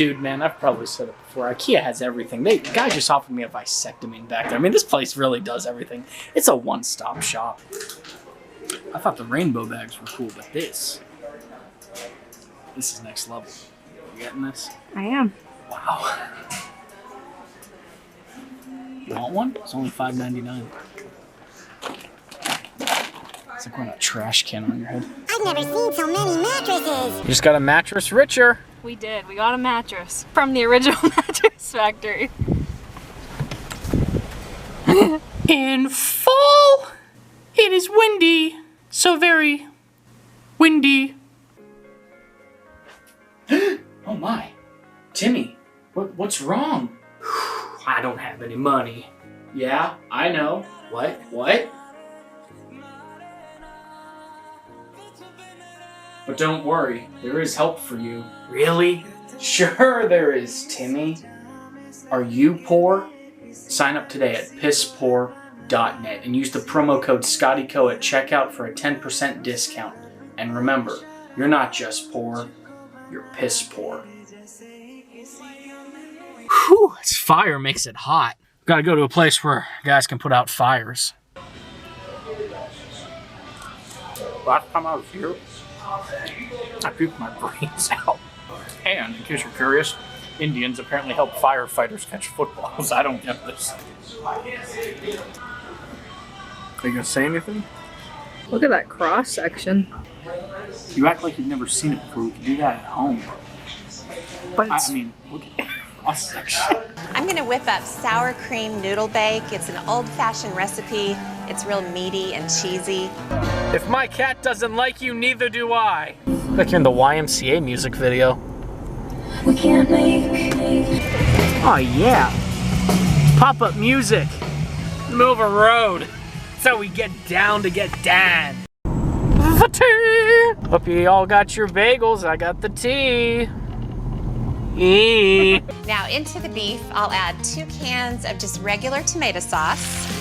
Dude, man, I've probably said it before. IKEA has everything. The guy just offered me a vasectomy back there. I mean, this place really does everything. It's a one-stop shop. I thought the rainbow bags were cool, but this is next level. You getting this? I am. Wow. You want one? It's only $5.99. It's like wearing a trash can on your head. I've never seen so many mattresses. You just got a mattress richer. We did. We got a mattress from the original mattress factory. In fall, it is windy. So very windy. Oh my. Timmy, what's wrong? I don't have any money. Yeah, I know. What? But don't worry, there is help for you. Really? Sure there is, Timmy. Are you poor? Sign up today at pisspoor.net and use the promo code ScottyCo at checkout for a 10% discount. And remember, you're not just poor, you're piss poor. Whew, this fire makes it hot. Gotta go to a place where guys can put out fires. Last time I was here, I puked my brains out. And, in case you're curious, Indians apparently help firefighters catch footballs. I don't get this. Are you gonna say anything? Look at that cross section. You act like you've never seen it before. We can do that at home. But I mean, look at the cross section. I'm gonna whip up sour cream noodle bake. It's an old-fashioned recipe. It's real meaty and cheesy. If my cat doesn't like you, neither do I. Like you're in the YMCA music video. We can't make. Oh yeah. Pop-up music. In the middle of a road. That's how we get down to get down. The tea. Hope you all got your bagels. I got the tea. Now into the beef, I'll add 2 cans of just regular tomato sauce.